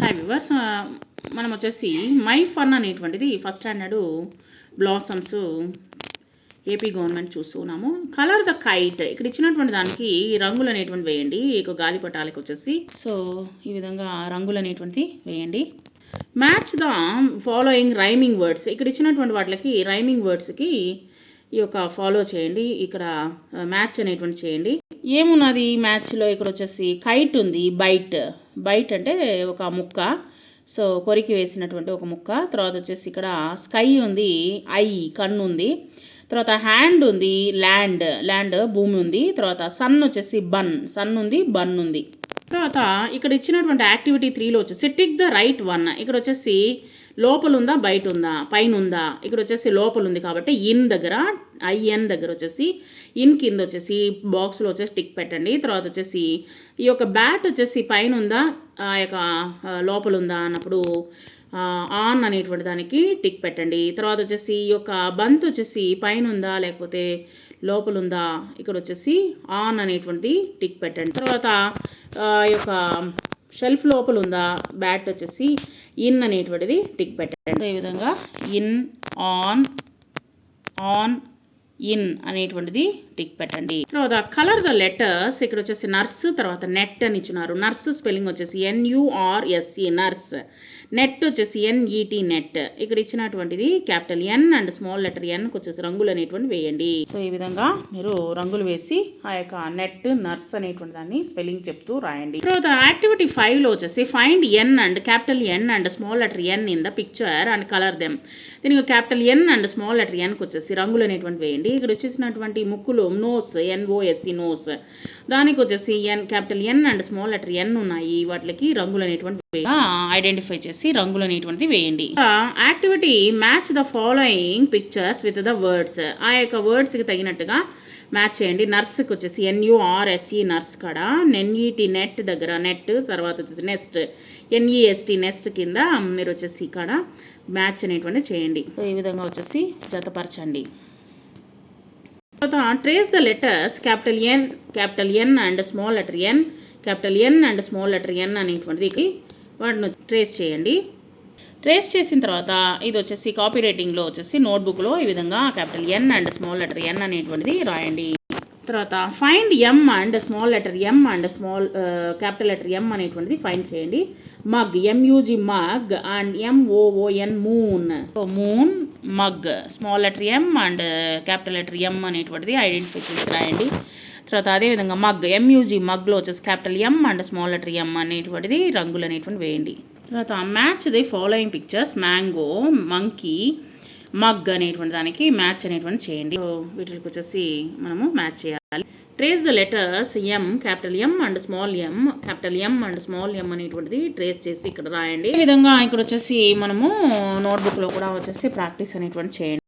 Hi viewers, మనం వచ్చేసి my fun అనేటువంటిది first standard blossoms AP government చూస్తున్నాము. కలర్ ద కైట్ ఇక్కడ ఇచ్చినటువంటి దానికి రంగులు అనేటువంటి వేయండి. ఇక గాలిపటాలకు వచ్చేసి సో ఈ విధంగా రంగులు అనేటువంటిది వేయండి. Match the following rhyming words ఇక్కడ ఇచ్చినటువంటి వాటికి రైమింగ్ వర్డ్స్కి ఈ యొక్క ఫాలో చేయండి. ఇక్కడ మ్యాచ్ అనేటువంటి చేయండి. ఏమున్నది మ్యాచ్లో ఇక్కడ వచ్చేసి కైట్ ఉంది, బైట్ అంటే ఒక ముక్క, సో కొరికి వేసినటువంటి ఒక ముక్క. తర్వాత వచ్చేసి ఇక్కడ స్కై ఉంది, ఐ కన్ను ఉంది. తర్వాత హ్యాండ్ ఉంది, ల్యాండ్ భూమి ఉంది. తర్వాత సన్ వచ్చేసి సన్ ఉంది, బన్ ఉంది. తర్వాత ఇక్కడ ఇచ్చినటువంటి యాక్టివిటీ 3లో వచ్చేసి టిక్ ద రైట్ వన్. ఇక్కడ వచ్చేసి లోపల ఉందా బయట ఉందా పైన ఉందా, ఇక్కడ వచ్చేసి లోపల ఉంది కాబట్టి ఇన్ దగ్గర ఐఎన్ దగ్గర వచ్చేసి ఇన్ కింద వచ్చేసి బాక్స్లో వచ్చేసి టిక్ పెట్టండి. తర్వాత వచ్చేసి ఈ యొక్క బ్యాట్ వచ్చేసి పైన ఉందా ఆ యొక్క లోపల ఉందా అన్నప్పుడు ఆన్ అనేటువంటి దానికి టిక్ పెట్టండి. తర్వాత వచ్చేసి ఈ యొక్క బంత్ వచ్చేసి పైన ఉందా లేకపోతే లోపల ఉందా, ఇక్కడ వచ్చేసి ఆన్ అనేటువంటి టిక్ పెట్టండి. తర్వాత ఈ యొక్క షెల్ఫ్ లోపల ఉందా బ్యాట్ వచ్చేసి ఇన్ అనేటువంటిది టిక్ పెట్టండి. ఈ విధంగా ఇన్ ఆన్ ఇన్ అనేటువంటిది టిక్ పెట్టండి. తర్వాత కలర్ ద లెటర్స్ ఇక్కడ వచ్చేసి నర్స్, తర్వాత నెట్ అని ఇచ్చినారు. నర్స్ స్పెల్లింగ్ వచ్చేసి NURSE నర్స్, నెట్ వచ్చేసి NET నెట్. ఇక్కడ ఇచ్చినటువంటిది capital N and small letter Nకి వచ్చేసి రంగులు అనేటువంటి వేయండి. సో ఈ విధంగా మీరు రంగులు వేసి ఆ యొక్క నెట్ నర్స్ అనేటువంటి దాన్ని స్పెల్లింగ్ చెప్తూ రాయండి. తర్వాత యాక్టివిటీ 5లో వచ్చేసి find N and capital N and small letter N in the picture and colour them. దీనికి capital N and small letter Nకి వచ్చేసి రంగులు అనేటువంటి వేయండి. ఇక్కడ వచ్చేసినటువంటి ముక్కులు నోస్, NOSE నోస్, దానికి వచ్చేసి capital N and small letter N ఉన్నాయి. వాటికి రంగులు అనేటువంటి ఐడెంటిఫై చేసి రంగులు అనేటువంటిది వేయండి. Activity match the following pictures with the words. ఆ యొక్క వర్డ్స్కి తగినట్టుగా మ్యాచ్ చేయండి. నర్స్కి వచ్చేసి NURSE నర్స్ కాడ, NET నెట్ దగ్గర నెట్, తర్వాత వచ్చేసి నెస్ట్ NEST నెస్ట్ కింద మీరు వచ్చేసి ఇక్కడ మ్యాచ్ అనేటువంటి చేయండి. ఈ విధంగా వచ్చేసి జతపరచండి. తర్వాత trace the letters capital N and small letter N, capital N and small letter N అనేటువంటిది వాటిని ట్రేస్ చేయండి. ట్రేస్ చేసిన తర్వాత ఇది వచ్చేసి కాపీ రైటింగ్లో వచ్చేసి నోట్బుక్లో ఈ విధంగా capital N and small letter N అనేటువంటిది రాయండి. తర్వాత find M and small letter M and small capital letter M అనేటువంటిది ఫైండ్ చేయండి. Mug MUG mug and MOON moon, moon mug small letter M and capital letter M అనేటువంటిది identify చేసి రాయండి. తర్వాత అదేవిధంగా మగ్ MUG మగ్లో వచ్చేసి capital M and small letter M అనేటువంటిది రంగులు అనేటువంటి వేయండి. తర్వాత match the following pictures mango, monkey, mug అనేటువంటి దానికి మ్యాచ్ అనేటువంటి చేయండి. వీటికి వచ్చేసి మనము మ్యాచ్ చేయాలి. Trace the letters capital M and small M, capital M and small M అనేటువంటిది ట్రేస్ చేసి ఇక్కడ రాయండి. ఈ విధంగా ఇక్కడ వచ్చేసి మనము నోట్బుక్లో కూడా వచ్చేసి ప్రాక్టీస్ అనేటువంటి చేయండి.